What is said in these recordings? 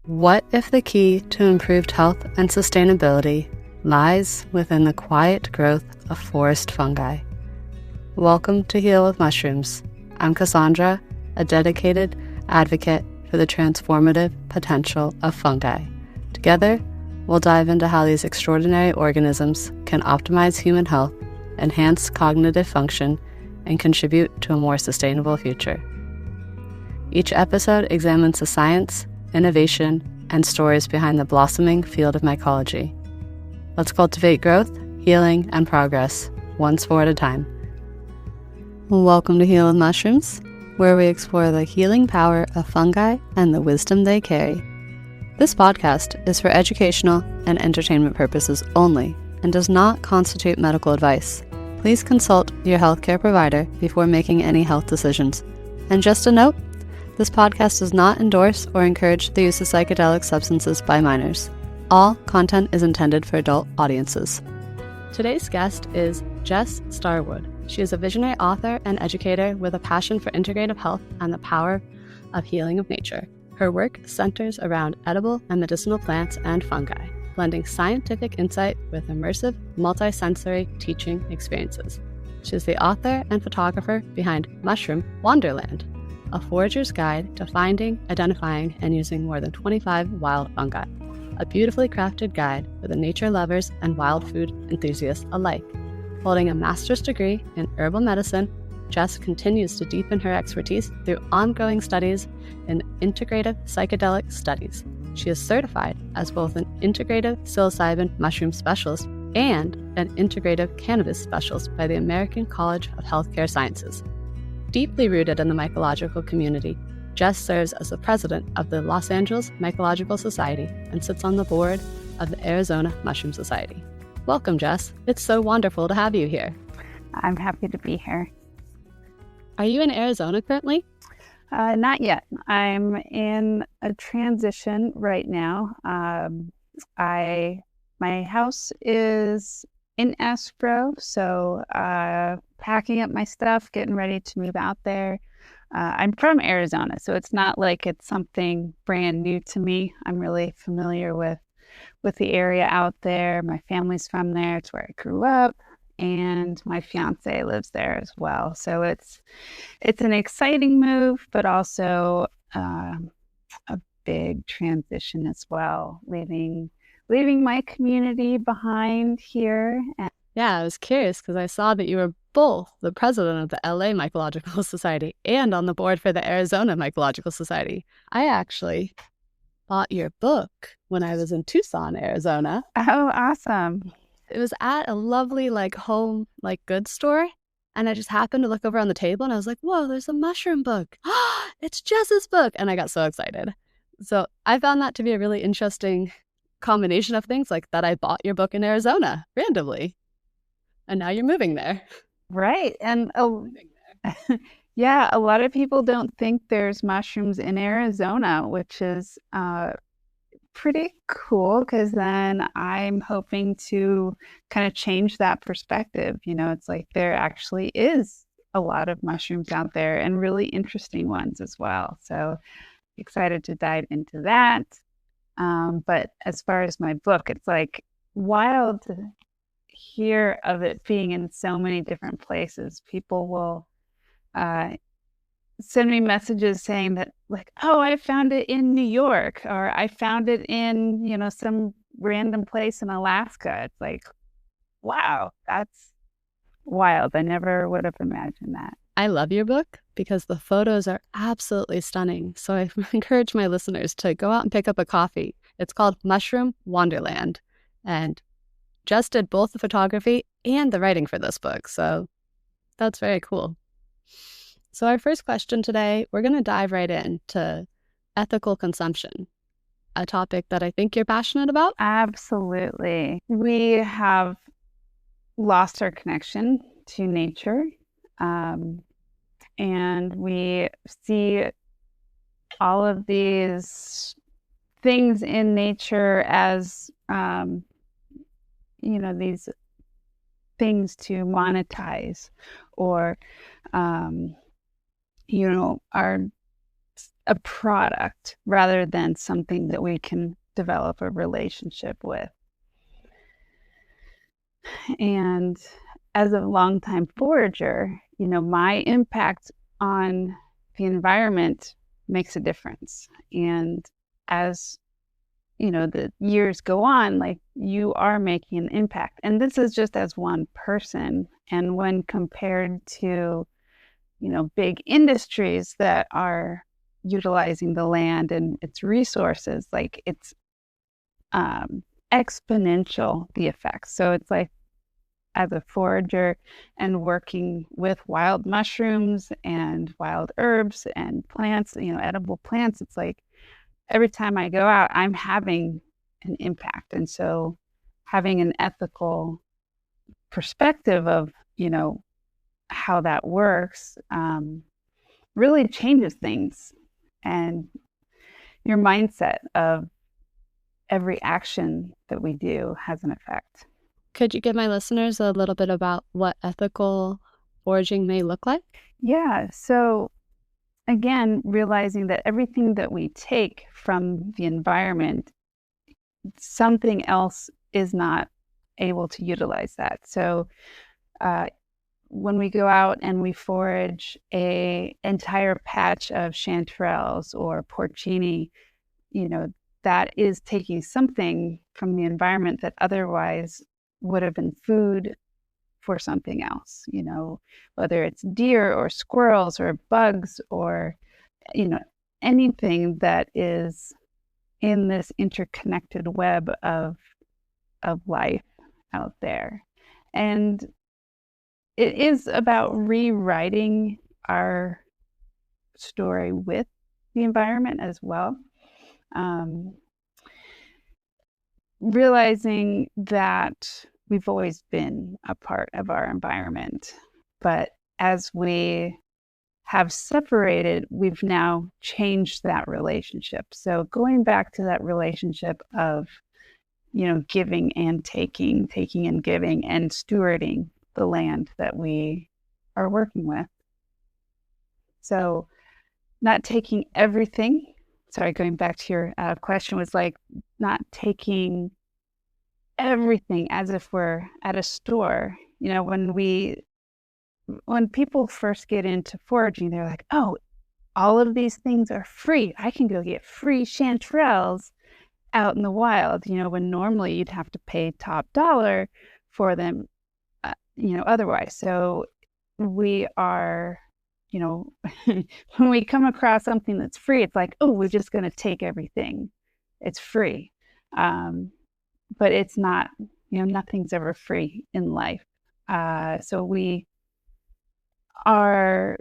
What if the key to improved health and sustainability lies within the quiet growth of forest fungi? Welcome to Heal with Mushrooms. I'm Cassandra, a dedicated advocate for the transformative potential of fungi. Together, we'll dive into how these extraordinary organisms can optimize human health, enhance cognitive function, and contribute to a more sustainable future. Each episode examines the science, innovation, and stories behind the blossoming field of mycology. Let's cultivate growth, healing, and progress, one spore at a time. Welcome to Heal with Mushrooms, where we explore the healing power of fungi and the wisdom they carry. This podcast is for educational and entertainment purposes only and does not constitute medical advice. Please consult your healthcare provider before making any health decisions. And just a note, this podcast does not endorse or encourage the use of psychedelic substances by minors. All content is intended for adult audiences. Today's guest is Jess Starwood. She is a visionary author and educator with a passion for integrative health and the power of healing of nature. Her work centers around edible and medicinal plants and fungi, blending scientific insight with immersive, multisensory teaching experiences. She is the author and photographer behind Mushroom Wanderland, a forager's guide to finding, identifying, and using more than 25 wild fungi. A beautifully crafted guide for the nature lovers and wild food enthusiasts alike. Holding a master's degree in herbal medicine, Jess continues to deepen her expertise through ongoing studies in integrative psychedelic studies. She is certified as both an integrative psilocybin mushroom specialist and an integrative cannabis specialist by the American College of Healthcare Sciences. Deeply rooted in the mycological community, Jess serves as the president of the Los Angeles Mycological Society and sits on the board of the Arizona Mushroom Society. Welcome, Jess. It's so wonderful to have you here. I'm happy to be here. Are you in Arizona currently? Not yet. I'm in a transition right now. My house is in escrow, so packing up my stuff, getting ready to move out there. I'm from Arizona, so it's not like it's something brand new to me. I'm really familiar with the area out there. My family's from there. It's where I grew up, and my fiance lives there as well. So it's an exciting move, but also a big transition as well, leaving my community behind here. Yeah, I was curious because I saw that you were both the president of the LA Mycological Society and on the board for the Arizona Mycological Society. I actually bought your book when I was in Tucson, Arizona. Oh, awesome. It was at a lovely home goods store, and I just happened to look over on the table and I was like, whoa, there's a mushroom book. It's Jess's book. And I got so excited. So I found that to be a really interesting combination of things, like that I bought your book in Arizona randomly. And now you're moving there. Right. And yeah, a lot of people don't think there's mushrooms in Arizona, which is pretty cool, because then I'm hoping to kind of change that perspective. It's like there actually is a lot of mushrooms out there and really interesting ones as well. So excited to dive into that. But as far as my book, it's like wild to hear of it being in so many different places. People will send me messages saying that, oh, I found it in New York, or I found it in, some random place in Alaska. It's like, wow, that's wild. I never would have imagined that. I love your book because the photos are absolutely stunning. So I encourage my listeners to go out and pick up a copy. It's called Mushroom Wanderland. And Jess did both the photography and the writing for this book. So that's very cool. So our first question today, we're going to dive right into ethical consumption, a topic that I think you're passionate about. Absolutely. We have lost our connection to nature, and we see all of these things in nature as these things to monetize, or our a product rather than something that we can develop a relationship with. And as a longtime forager, my impact on the environment makes a difference. And as the years go on, like, you are making an impact. And this is just as one person. And when compared to, big industries that are utilizing the land and its resources, like, it's exponential, the effects. So it's like, as a forager and working with wild mushrooms and wild herbs and plants, edible plants, it's like every time I go out, I'm having an impact. And so having an ethical perspective of, how that works really changes things. And your mindset of every action that we do has an effect. Could you give my listeners a little bit about what ethical foraging may look like? Yeah. So again, realizing that everything that we take from the environment, something else is not able to utilize that. So when we go out and we forage a entire patch of chanterelles or porcini, that is taking something from the environment that otherwise would have been food for something else, whether it's deer or squirrels or bugs or, anything that is in this interconnected web of life out there. And it is about rewriting our story with the environment as well. Realizing that we've always been a part of our environment, but as we have separated, we've now changed that relationship. So going back to that relationship of, giving and taking and giving, and stewarding the land that we are working with. So not taking everything. Sorry, going back to your question, was like not taking everything as if we're at a store. When people first get into foraging, they're like, oh, all of these things are free. I can go get free chanterelles out in the wild, when normally you'd have to pay top dollar for them, otherwise. So we are, when we come across something that's free, it's like, oh, we're just going to take everything. It's free. But it's not, nothing's ever free in life. So we are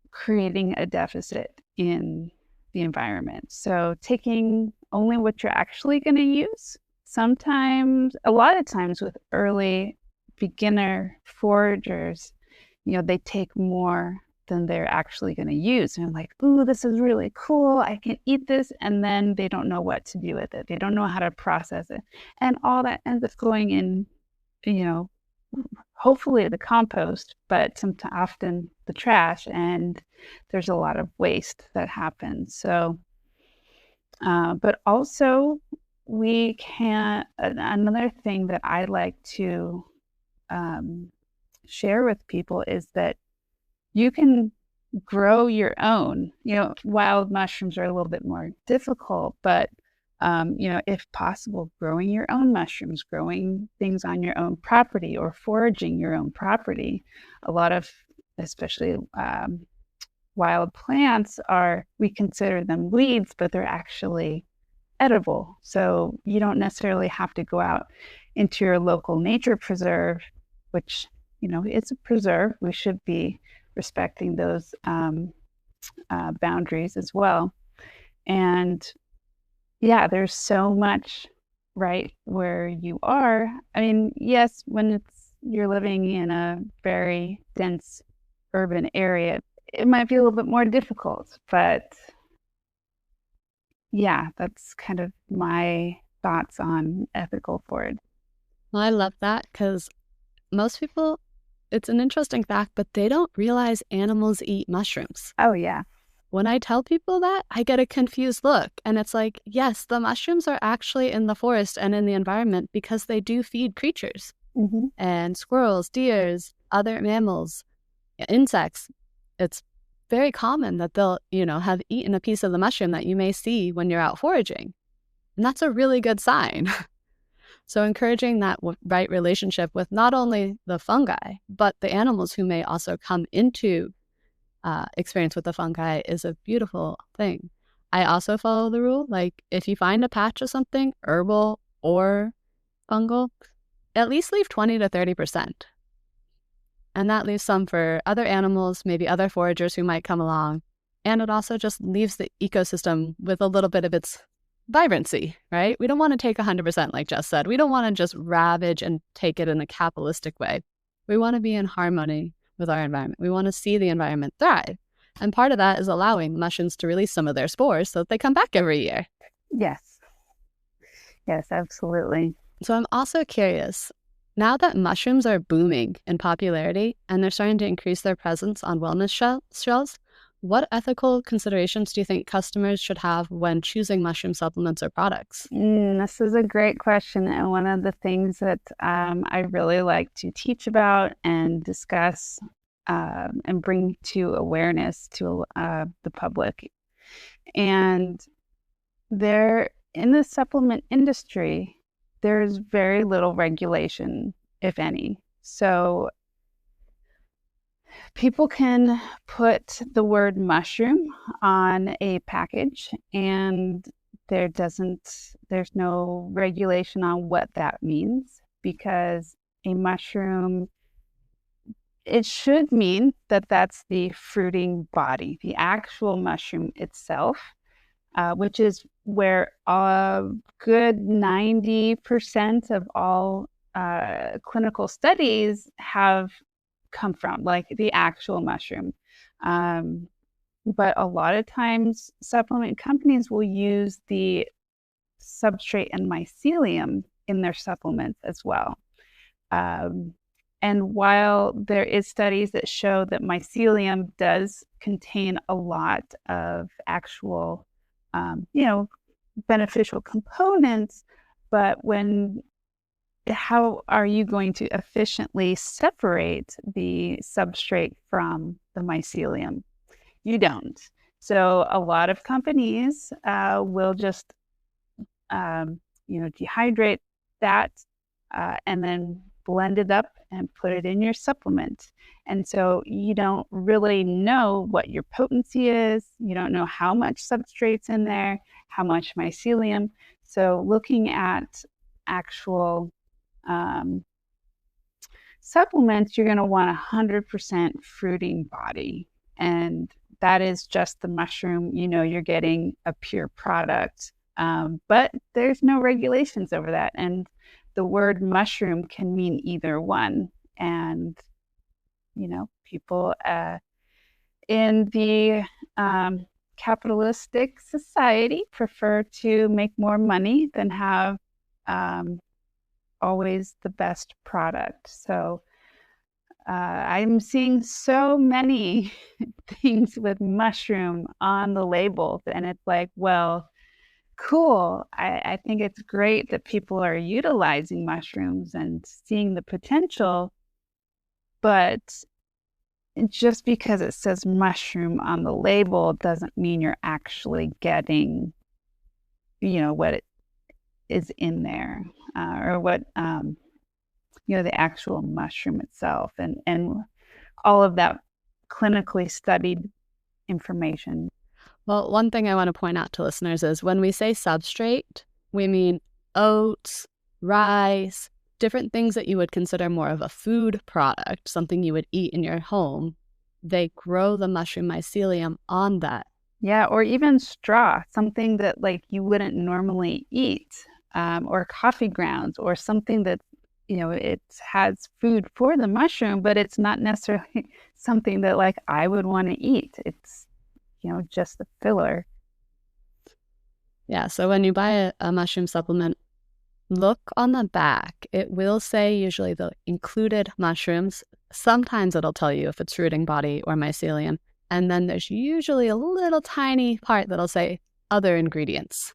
creating a deficit in the environment. So taking only what you're actually going to use. Sometimes, a lot of times with early beginner foragers, they take more than they're actually going to use. And I'm like, ooh, this is really cool. I can eat this. And then they don't know what to do with it. They don't know how to process it. And all that ends up going in, hopefully the compost, but often the trash. And there's a lot of waste that happens. So, but also we can, another thing that I like to share with people is that you can grow your own. Wild mushrooms are a little bit more difficult, but if possible, growing your own mushrooms, growing things on your own property, or foraging your own property. A lot of, especially wild plants, we consider them weeds, but they're actually edible. So you don't necessarily have to go out into your local nature preserve, which, it's a preserve. We should be respecting those boundaries as well. And yeah, there's so much right where you are. I mean, yes, when you're living in a very dense urban area, it might be a little bit more difficult, but yeah, that's kind of my thoughts on ethical forage. Well, I love that, because most people, it's an interesting fact, but they don't realize animals eat mushrooms. Oh, yeah. when I tell people that, I get a confused look. And it's like, yes, the mushrooms are actually in the forest and in the environment because they do feed creatures and squirrels, deers, other mammals, insects. It's very common that they'll, have eaten a piece of the mushroom that you may see when you're out foraging. And that's a really good sign. So encouraging that right relationship with not only the fungi, but the animals who may also come into experience with the fungi is a beautiful thing. I also follow the rule, like if you find a patch of something, herbal or fungal, at least leave 20 to 30%. And that leaves some for other animals, maybe other foragers who might come along. And it also just leaves the ecosystem with a little bit of its vibrancy, right? We don't want to take 100%, like Jess said. We don't want to just ravage and take it in a capitalistic way. We want to be in harmony with our environment. We want to see the environment thrive. And part of that is allowing mushrooms to release some of their spores so that they come back every year. Yes. Yes, absolutely. So I'm also curious, now that mushrooms are booming in popularity and they're starting to increase their presence on wellness shelves, what ethical considerations do you think customers should have when choosing mushroom supplements or products? This is a great question. And one of the things that I really like to teach about and discuss and bring to awareness to the public. And in the supplement industry, there's very little regulation, if any. So people can put the word mushroom on a package and there's no regulation on what that means, because a mushroom, it should mean that that's the fruiting body, the actual mushroom itself, which is where a good 90% of all clinical studies have come from, like the actual mushroom. But a lot of times supplement companies will use the substrate and mycelium in their supplements as well. And while there is studies that show that mycelium does contain a lot of actual, beneficial components, but how are you going to efficiently separate the substrate from the mycelium? You don't. So a lot of companies will just, dehydrate that and then blend it up and put it in your supplement. And so you don't really know what your potency is. You don't know how much substrate's in there, how much mycelium. So looking at actual supplements, you're going to want 100% fruiting body. And that is just the mushroom. You're getting a pure product. But there's no regulations over that. And the word mushroom can mean either one. And, people in the capitalistic society prefer to make more money than have always the best product. So I'm seeing so many things with mushroom on the label, and it's like, well, cool. I think it's great that people are utilizing mushrooms and seeing the potential, but just because it says mushroom on the label doesn't mean you're actually getting, what it is in there, or what, the actual mushroom itself and all of that clinically studied information. Well, one thing I want to point out to listeners is when we say substrate, we mean oats, rice, different things that you would consider more of a food product, something you would eat in your home. They grow the mushroom mycelium on that. Yeah, or even straw, something that like you wouldn't normally eat, or coffee grounds, or something that, it has food for the mushroom, but it's not necessarily something that like I would want to eat. It's just the filler. Yeah, so when you buy a mushroom supplement, look on the back. It will say usually the included mushrooms. Sometimes it'll tell you if it's fruiting body or mycelium. And then there's usually a little tiny part that'll say other ingredients.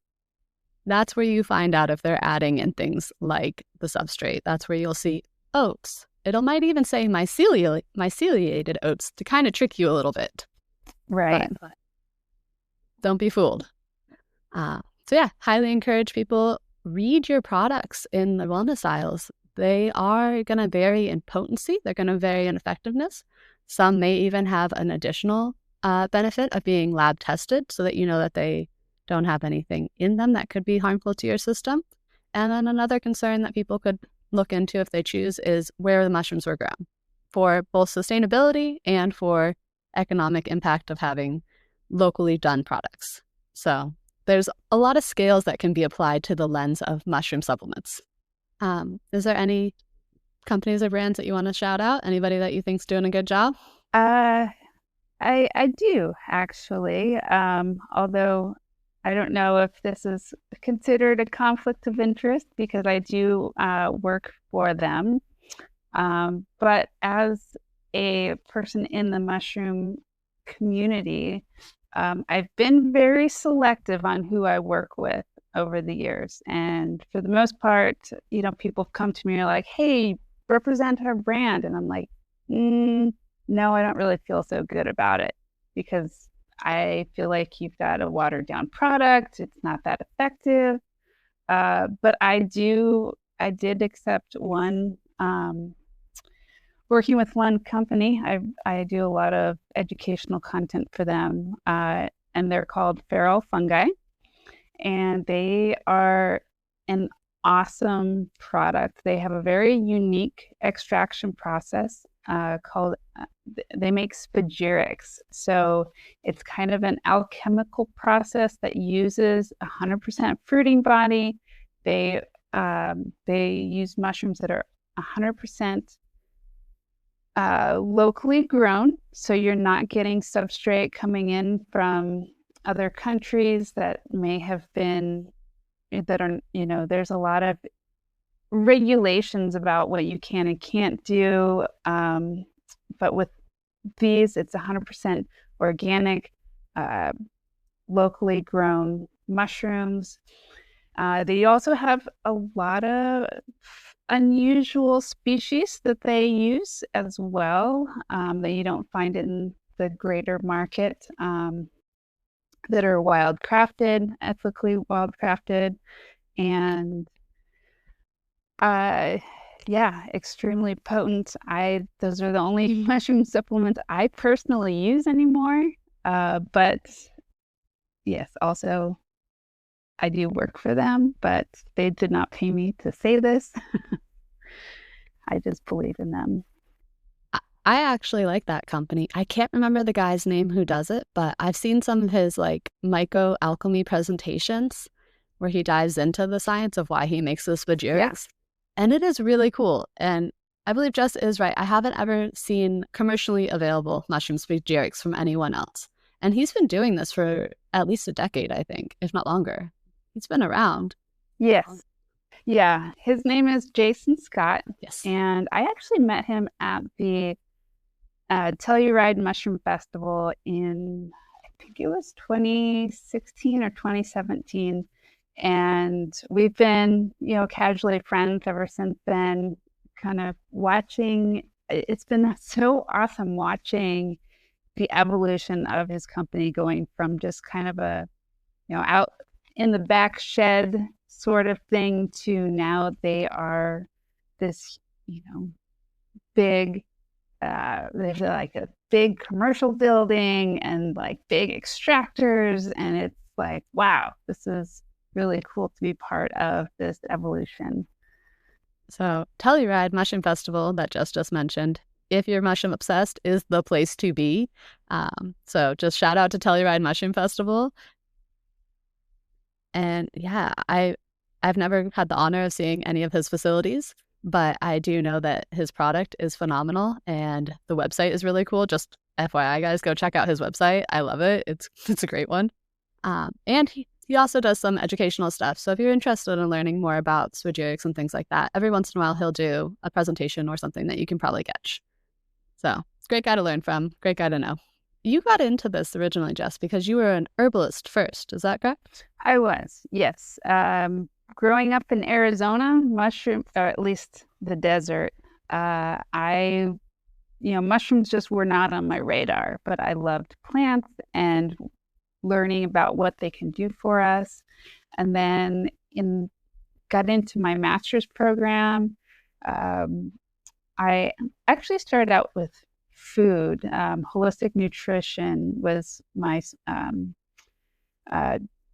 That's where you find out if they're adding in things like the substrate. That's where you'll see oats. Might even say myceliated oats to kind of trick you a little bit. Right. But don't be fooled. So yeah, highly encourage people, read your products in the wellness aisles. They are going to vary in potency. They're going to vary in effectiveness. Some may even have an additional benefit of being lab tested so that you know that they don't have anything in them that could be harmful to your system. And then another concern that people could look into if they choose is where the mushrooms were grown, for both sustainability and for economic impact of having locally done products. So there's a lot of scales that can be applied to the lens of mushroom supplements. Is there any companies or brands that you want to shout out? Anybody that you think's doing a good job? I do, actually. Although I don't know if this is considered a conflict of interest because I do work for them. But as a person in the mushroom community, I've been very selective on who I work with over the years. And for the most part, people come to me and are like, hey, represent our brand. And I'm like, no, I don't really feel so good about it because I feel like you've got a watered down product. It's not that effective. But I did accept one, working with one company. I do a lot of educational content for them, and they're called Feral Fungi. And they are an awesome product. They have a very unique extraction process called, they make spagyrics. So it's kind of an alchemical process that uses 100% fruiting body. They use mushrooms that are 100% locally grown. So you're not getting substrate coming in from other countries that may have been, that are, there's a lot of regulations about what you can and can't do. But with these, it's 100% organic, locally grown mushrooms. They also have a lot of unusual species that they use as well, that you don't find in the greater market, that are wildcrafted, ethically wildcrafted, and extremely potent. Those are the only mushroom supplements I personally use anymore. But yes, also I do work for them, but they did not pay me to say this. I just believe in them. I actually like that company. I can't remember the guy's name who does it, but I've seen some of his Alchemy presentations where he dives into the science of why he makes the spagyrics. And it is really cool. And I believe Jess is right. I haven't ever seen commercially available mushroom spagyrics from anyone else. And he's been doing this for at least a decade, I think, if not longer. He's been around. Yes. Yeah. His name is Jason Scott. Yes. And I actually met him at the Telluride Mushroom Festival in, I think it was 2016 or 2017. And we've been, casually friends ever since then, kind of watching. It's been so awesome watching the evolution of his company going from just kind of a, out in the back shed sort of thing to now they are this, big, there's like a big commercial building and like big extractors. And it's like, wow, this is really cool to be part of this evolution. So Telluride Mushroom Festival that Jess just mentioned, if you're mushroom obsessed, is the place to be. So just shout out to Telluride Mushroom Festival. And yeah, I've never had the honor of seeing any of his facilities, but I do know that his product is phenomenal and the website is really cool. Just FYI, guys, go check out his website. I love it. It's a great one. And he also does some educational stuff. So if you're interested in learning more about spagyrics and things like that, every once in a while he'll do a presentation or something that you can probably catch. So it's a great guy to learn from, great guy to know. you got into this originally, Jess, because you were an herbalist first. Is that correct? I was, yes. Growing up in Arizona, mushroom, or at least the desert, mushrooms just were not on my radar, but I loved plants and learning about what they can do for us. And then got into my master's program. I actually started out with food. Holistic nutrition was my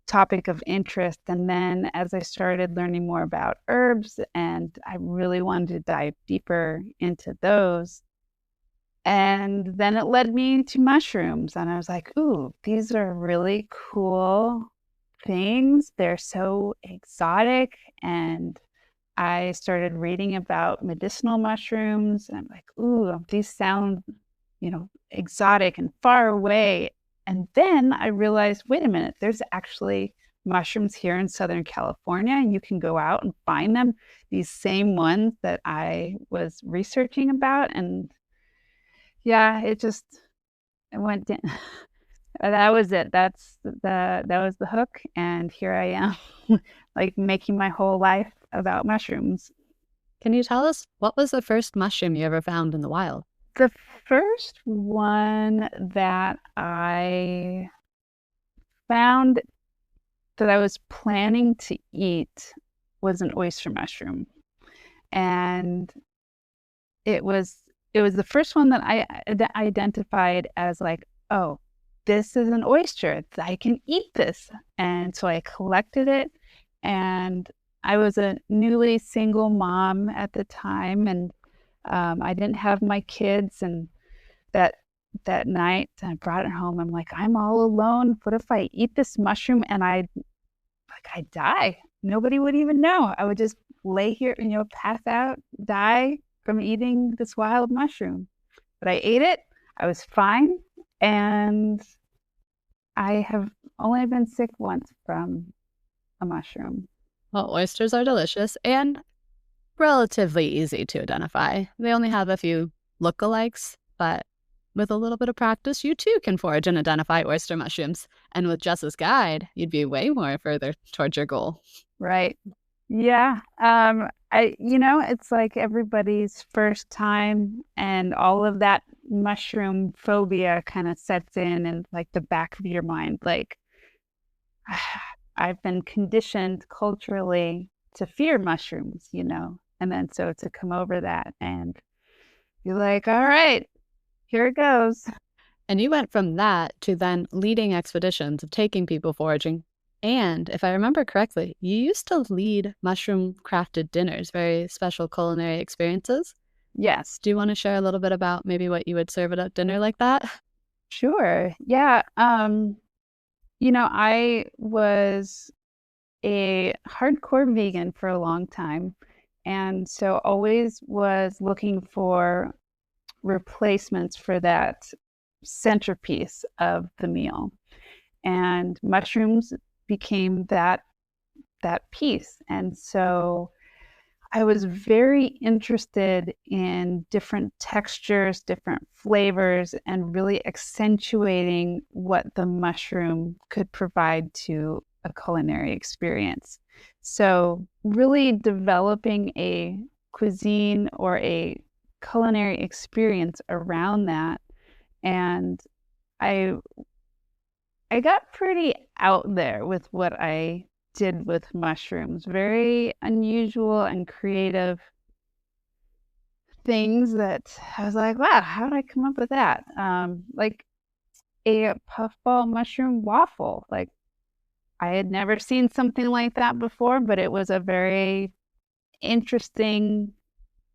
topic of interest. And then as I started learning more about herbs, and I really wanted to dive deeper into those, and then it led me to mushrooms. And I was like, ooh, these are really cool things. They're so exotic. And I started reading about medicinal mushrooms. And I'm like, ooh, these sound, exotic and far away. And then I realized, wait a minute, there's actually mushrooms here in Southern California, and you can go out and find them, these same ones that I was researching about. And yeah, it went down. That was it. That was the hook. And here I am, like making my whole life about mushrooms. Can you tell us, what was the first mushroom you ever found in the wild? The first one that I found that I was planning to eat was an oyster mushroom. And it was the first one that I identified as like, oh, this is an oyster. I can eat this. And so I collected it. And I was a newly single mom at the time, and I didn't have my kids. And that night, I brought it home. I'm like, I'm all alone. What if I eat this mushroom and I die? Nobody would even know. I would just lay here, pass out, die from eating this wild mushroom. But I ate it. I was fine. And I have only been sick once from a mushroom. Well, oysters are delicious and relatively easy to identify. They only have a few lookalikes, but with a little bit of practice, you too can forage and identify oyster mushrooms. And with Jess's guide, you'd be way more further towards your goal. Right. Yeah. It's like everybody's first time, and all of that mushroom phobia kind of sets in, and like the back of your mind, like I've been conditioned culturally to fear mushrooms, and then so to come over that and you're like, all right, here it goes. And you went from that to then leading expeditions of taking people foraging. And if I remember correctly, you used to lead mushroom crafted dinners, very special culinary experiences. Yes. Do you want to share a little bit about maybe what you would serve at a dinner like that? Sure. Yeah. I was a hardcore vegan for a long time. And so always was looking for replacements for that centerpiece of the meal. And mushrooms became that piece. And so I was very interested in different textures, different flavors, and really accentuating what the mushroom could provide to a culinary experience. So really developing a cuisine or a culinary experience around that. And I got pretty out there with what I did with mushrooms. Very unusual and creative things that I was like, wow, how did I come up with that? Like a puffball mushroom waffle. Like I had never seen something like that before, but it was a very interesting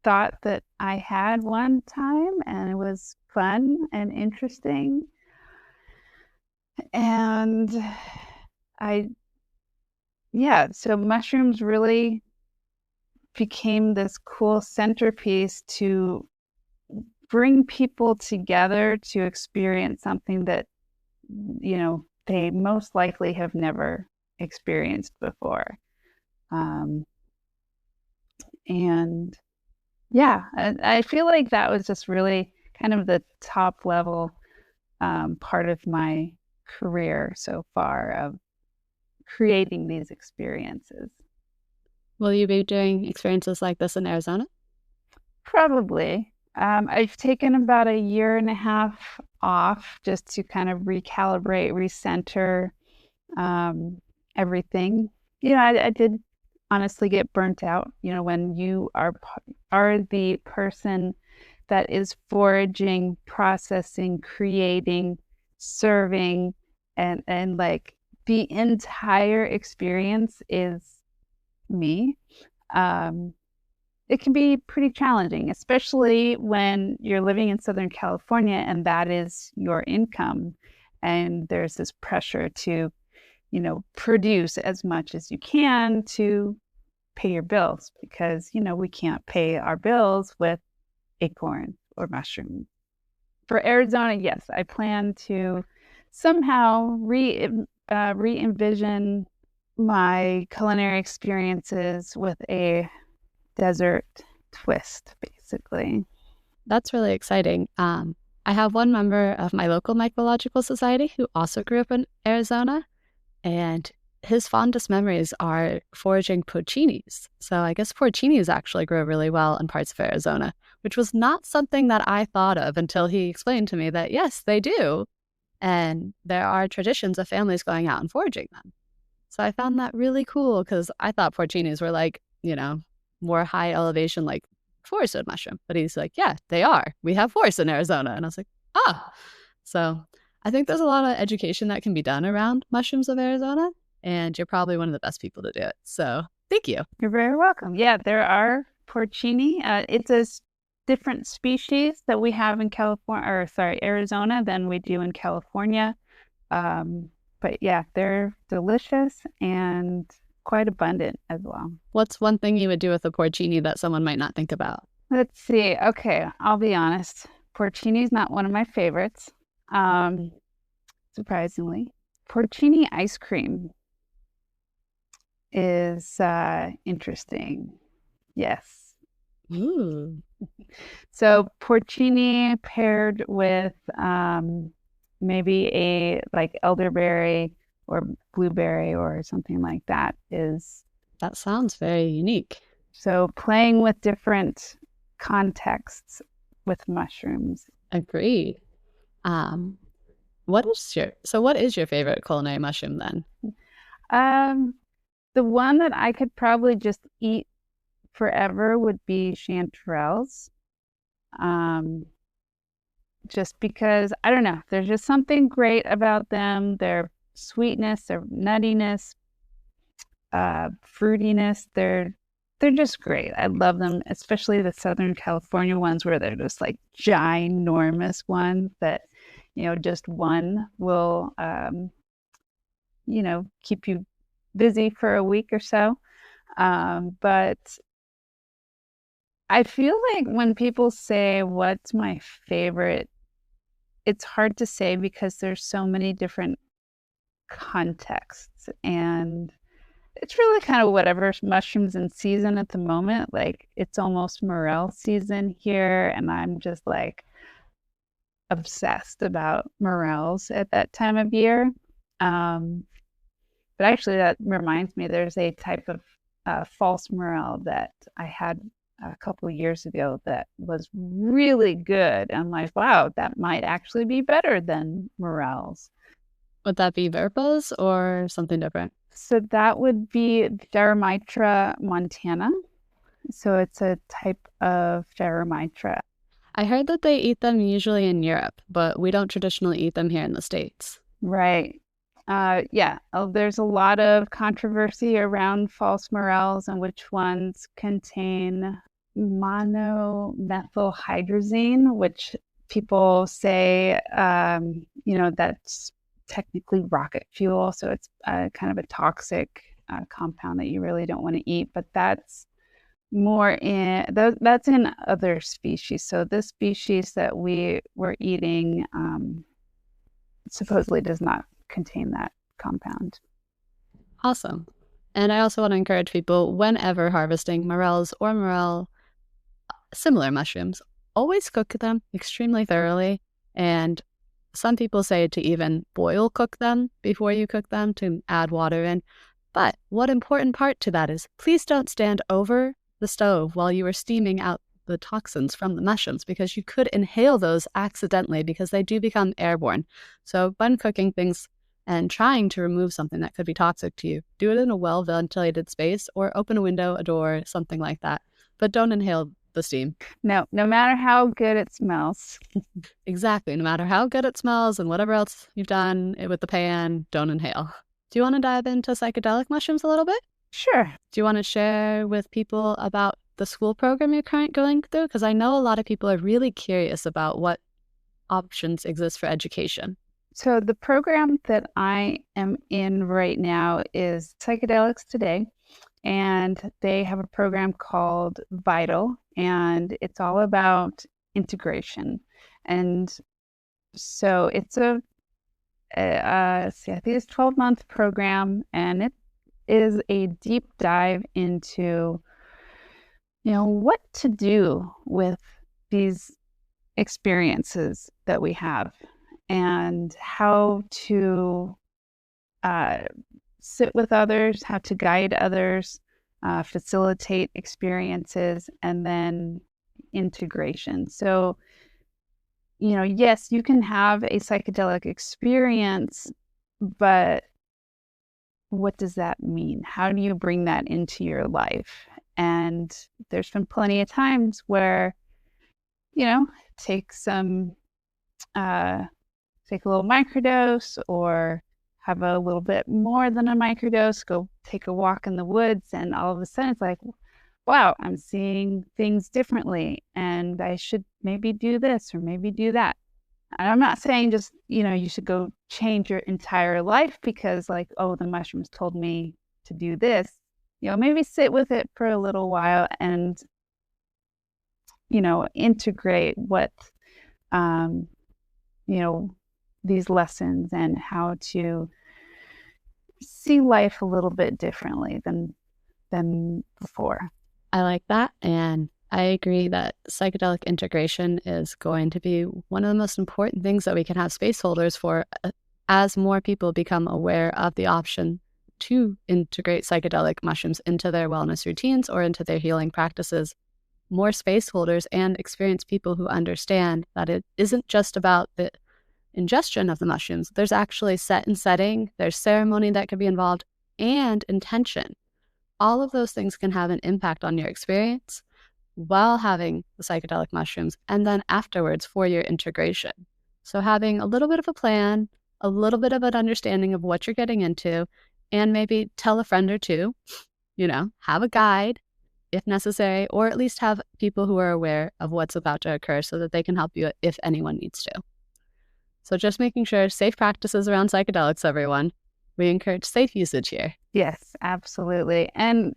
thought that I had one time, and it was fun and interesting. And so mushrooms really became this cool centerpiece to bring people together to experience something that, they most likely have never experienced before. And yeah, I feel like that was just really kind of the top level part of my career so far of creating these experiences. Will you be doing experiences like this in Arizona? Probably. I've taken about a year and a half off just to kind of recalibrate, recenter everything. I did honestly get burnt out. When you are the person that is foraging, processing, creating, serving, and like the entire experience is me. It can be pretty challenging, especially when you're living in Southern California and that is your income. And there's this pressure to, produce as much as you can to pay your bills because, we can't pay our bills with acorn or mushroom. For Arizona, yes, I plan to somehow re-envision my culinary experiences with a desert twist, basically. That's really exciting. I have one member of my local mycological society who also grew up in Arizona, and his fondest memories are foraging porcinis. So I guess porcinis actually grow really well in parts of Arizona, which was not something that I thought of until he explained to me that, yes, they do. And there are traditions of families going out and foraging them. So I found that really cool because I thought porcinis were like, more high elevation, like forested mushroom. But he's like, yeah, they are. We have forests in Arizona. And I was like, ah. So I think there's a lot of education that can be done around mushrooms of Arizona. And you're probably one of the best people to do it. So thank you. You're very welcome. Yeah, there are porcini. It's a different species that we have in Arizona than we do in California. But yeah, they're delicious and quite abundant as well. What's one thing you would do with a porcini that someone might not think about? Let's see. Okay, I'll be honest. Porcini is not one of my favorites. Surprisingly, porcini ice cream is interesting. Yes. Ooh. So porcini paired with maybe a like elderberry or blueberry or something like that is. That sounds very unique. So playing with different contexts with mushrooms. Agreed. What is your favorite culinary mushroom then? The one that I could probably just eat forever would be chanterelles. Just because, I don't know, there's just something great about them. Their sweetness, their nuttiness, fruitiness, they're just great. I love them, especially the Southern California ones where they're just like ginormous ones that, just one will, keep you busy for a week or so. But I feel like when people say, what's my favorite, it's hard to say because there's so many different contexts and it's really kind of whatever mushrooms in season at the moment. Like it's almost morel season here and I'm just like obsessed about morels at that time of year. But actually that reminds me, there's a type of false morel that I had a couple of years ago that was really good. I'm like, wow, that might actually be better than morels. Would that be verbose or something different? So that would be Gyromitra montana. So it's a type of Gyromitra. I heard that they eat them usually in Europe, but we don't traditionally eat them here in the States. Right. Yeah, there's a lot of controversy around false morels and which ones contain monomethylhydrazine, which people say, that's technically rocket fuel. So it's kind of a toxic compound that you really don't want to eat, but that's more that's in other species. So this species that we were eating supposedly does not contain that compound. Awesome. And I also want to encourage people, whenever harvesting morels or morel similar mushrooms, always cook them extremely thoroughly and Some people say to even boil cook them before you cook them, to add water in. But what important part to that is, please don't stand over the stove while you are steaming out the toxins from the mushrooms, because you could inhale those accidentally, because they do become airborne. So when cooking things and trying to remove something that could be toxic to you, do it in a well-ventilated space, or open a window, a door, something like that. But don't inhale the steam. No matter how good it smells. Exactly. No matter how good it smells and whatever else you've done with the pan, don't inhale. Do you want to dive into psychedelic mushrooms a little bit? Sure. Do you want to share with people about the school program you're currently going through? Because I know a lot of people are really curious about what options exist for education. So the program that I am in right now is Psychedelics Today, and they have a program called Vital, and it's all about integration. And so it's I think it's a 12-month program, and it is a deep dive into, what to do with these experiences that we have, and how to sit with others, how to guide others, facilitate experiences, and then integration. So, yes, you can have a psychedelic experience, but what does that mean? How do you bring that into your life? And there's been plenty of times where, take a little microdose, or have a little bit more than a microdose, go take a walk in the woods, and all of a sudden it's like, wow, I'm seeing things differently, and I should maybe do this or maybe do that. And I'm not saying just, you should go change your entire life because, like, oh, the mushrooms told me to do this. Maybe sit with it for a little while and, integrate what, these lessons, and how to see life a little bit differently than before. I like that. And I agree that psychedelic integration is going to be one of the most important things that we can have space holders for, as more people become aware of the option to integrate psychedelic mushrooms into their wellness routines or into their healing practices. More space holders and experienced people who understand that it isn't just about the ingestion of the mushrooms. There's actually set and setting, there's ceremony that could be involved, and intention. All of those things can have an impact on your experience while having the psychedelic mushrooms, and then afterwards for your integration. So having a little bit of a plan, a little bit of an understanding of what you're getting into, and maybe tell a friend or two, have a guide if necessary, or at least have people who are aware of what's about to occur so that they can help you if anyone needs to. So just making sure safe practices around psychedelics, everyone. We encourage safe usage here. Yes, absolutely. And,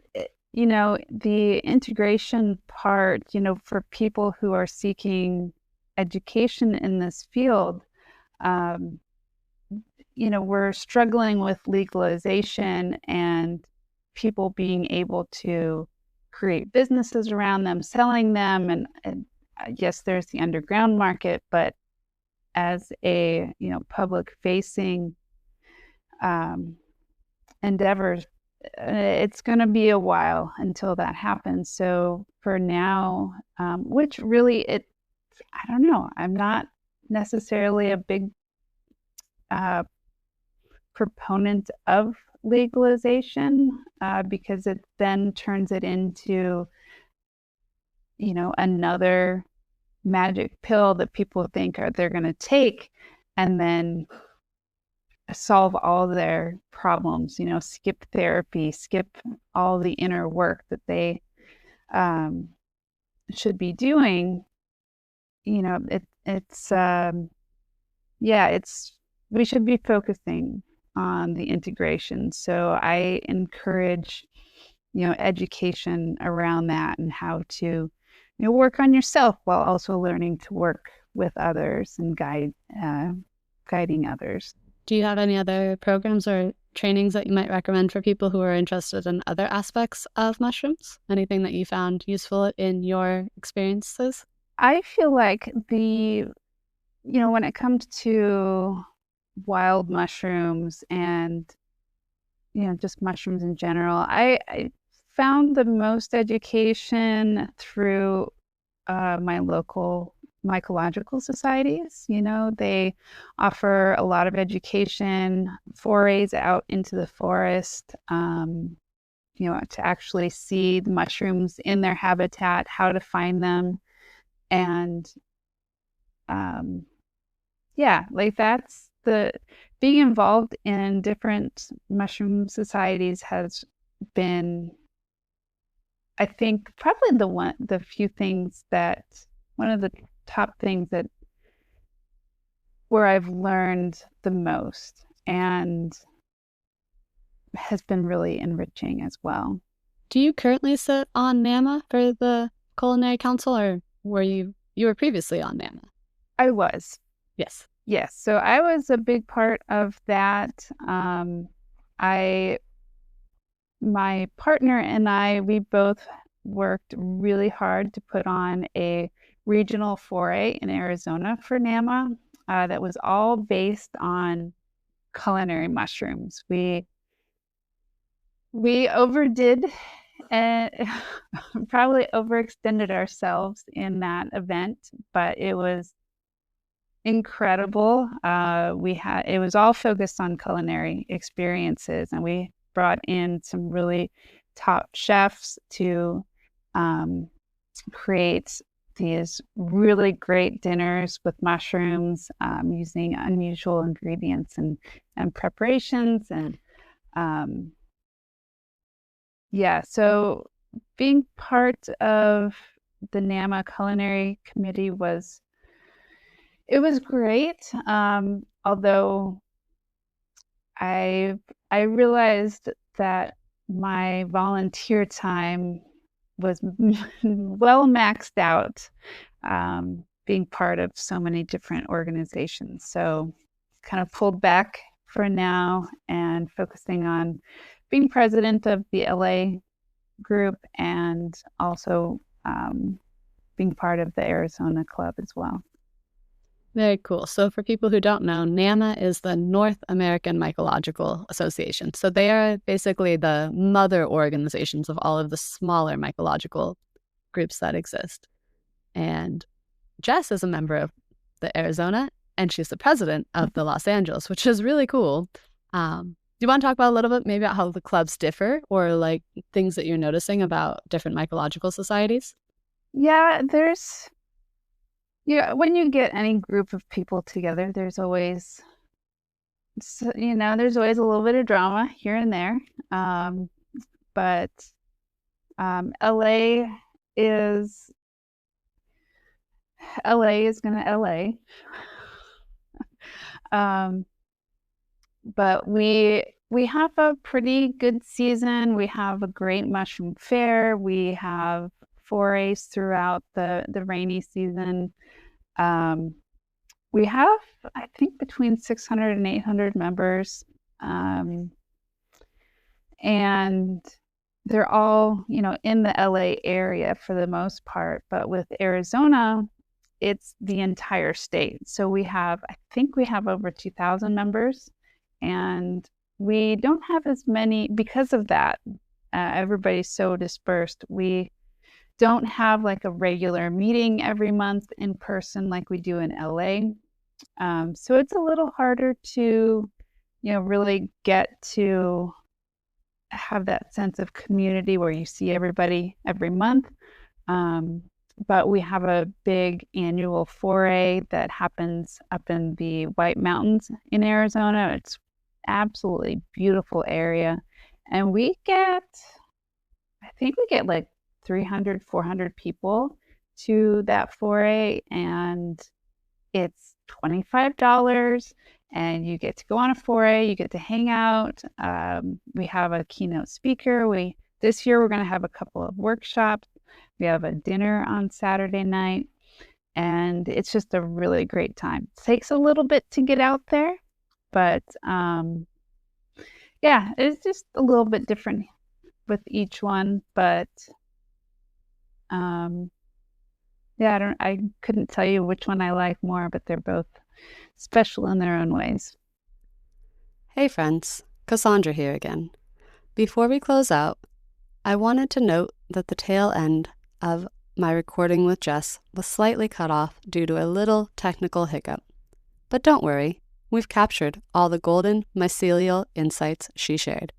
the integration part, for people who are seeking education in this field, we're struggling with legalization and people being able to create businesses around them, selling them. And yes, there's the underground market, but as a, public facing endeavors, it's going to be a while until that happens. So for now, which really I don't know, I'm not necessarily a big proponent of legalization because it then turns it into, another magic pill that people think they're going to take and then solve all their problems, skip therapy, skip all the inner work that they should be doing. We should be focusing on the integration. So I encourage, education around that and how to, work on yourself while also learning to work with others and guiding others. Do you have any other programs or trainings that you might recommend for people who are interested in other aspects of mushrooms? Anything that you found useful in your experiences? I feel like the when it comes to wild mushrooms and, just mushrooms in general, I found the most education through my local mycological societies. They offer a lot of education, forays out into the forest, to actually see the mushrooms in their habitat, how to find them. And yeah, like that's being involved in different mushroom societies has been, I think, probably one of the top things that where I've learned the most and has been really enriching as well. Do you currently sit on NAMA for the Culinary Council, or were you were previously on NAMA? I was. Yes. Yes. So I was a big part of that. My partner and I, we both worked really hard to put on a regional foray in Arizona for NAMA that was all based on culinary mushrooms. We overdid and probably overextended ourselves in that event, but it was incredible. It was all focused on culinary experiences, and we brought in some really top chefs to create these really great dinners with mushrooms, using unusual ingredients and preparations. And so being part of the NAMA Culinary Committee was great. Although I realized that my volunteer time was well maxed out, being part of so many different organizations. So kind of pulled back for now and focusing on being president of the LA group and also being part of the Arizona club as well. Very cool. So for people who don't know, NAMA is the North American Mycological Association. So they are basically the mother organizations of all of the smaller mycological groups that exist. And Jess is a member of the Arizona, and she's the president of the Los Angeles, which is really cool. Do you want to talk about a little bit maybe about how the clubs differ, or like things that you're noticing about different mycological societies? Yeah, when you get any group of people together, there's always a little bit of drama here and there. But LA is gonna LA. But we have a pretty good season. We have a great mushroom fair. We have forays throughout the rainy season. We have, I think, between 600 and 800 members. And they're all, in the LA area for the most part. But with Arizona, it's the entire state. So I think we have over 2,000 members. And we don't have as many because of that. Everybody's so dispersed. We don't have like a regular meeting every month in person like we do in LA. So it's a little harder to, really get to have that sense of community where you see everybody every month. But we have a big annual foray that happens up in the White Mountains in Arizona. It's absolutely beautiful area. And I think we get like 300, 400 people to that foray, and it's $25, and you get to go on a foray, you get to hang out. We have a keynote speaker. This year we're going to have a couple of workshops. We have a dinner on Saturday night, and it's just a really great time. It takes a little bit to get out there, but it's just a little bit different with each one. But Yeah, I couldn't tell you which one I like more, but they're both special in their own ways. Hey friends, Cassandra here again. Before we close out, I wanted to note that the tail end of my recording with Jess was slightly cut off due to a little technical hiccup. But don't worry, we've captured all the golden mycelial insights she shared.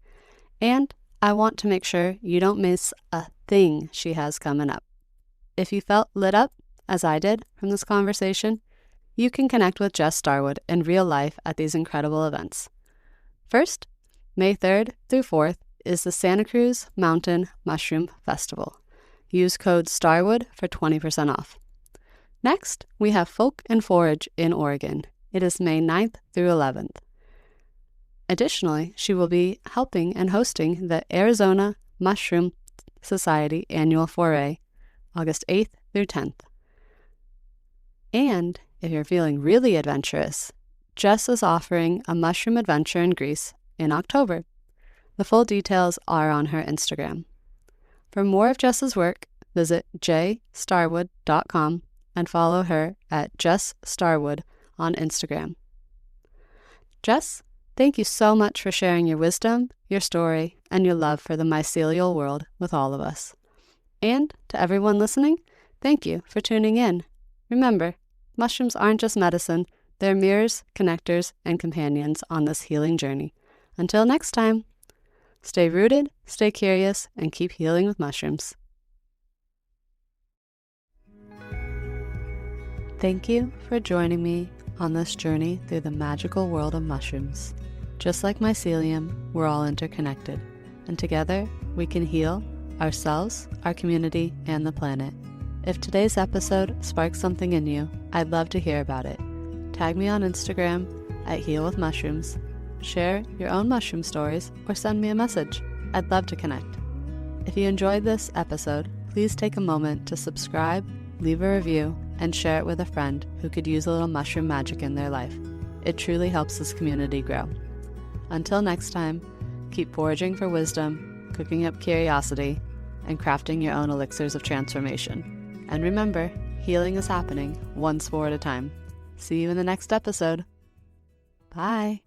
And I want to make sure you don't miss a thing she has coming up. If you felt lit up, as I did, from this conversation, you can connect with Jess Starwood in real life at these incredible events. First, May 3rd through 4th is the Santa Cruz Mountain Mushroom Festival. Use code STARWOOD for 20% off. Next, we have Folk and Forage in Oregon. It is May 9th through 11th. Additionally, she will be helping and hosting the Arizona Mushroom Society Annual Foray, August 8th through 10th. And if you're feeling really adventurous, Jess is offering a mushroom adventure in Greece in October. The full details are on her Instagram. For more of Jess's work, visit jstarwood.com and follow her at Jess Starwood on Instagram. Jess, thank you so much for sharing your wisdom, your story, and your love for the mycelial world with all of us. And to everyone listening, thank you for tuning in. Remember, mushrooms aren't just medicine, they're mirrors, connectors, and companions on this healing journey. Until next time, stay rooted, stay curious, and keep healing with mushrooms. Thank you for joining me on this journey through the magical world of mushrooms. Just like mycelium, we're all interconnected, and together we can heal ourselves, our community, and the planet. If today's episode sparks something in you, I'd love to hear about it. Tag me on Instagram at Heal with Mushrooms. Share your own mushroom stories or send me a message. I'd love to connect. If you enjoyed this episode, please take a moment to subscribe, leave a review, and share it with a friend who could use a little mushroom magic in their life. It truly helps this community grow. Until next time, keep foraging for wisdom, cooking up curiosity, and crafting your own elixirs of transformation. And remember, healing is happening one spore at a time. See you in the next episode. Bye.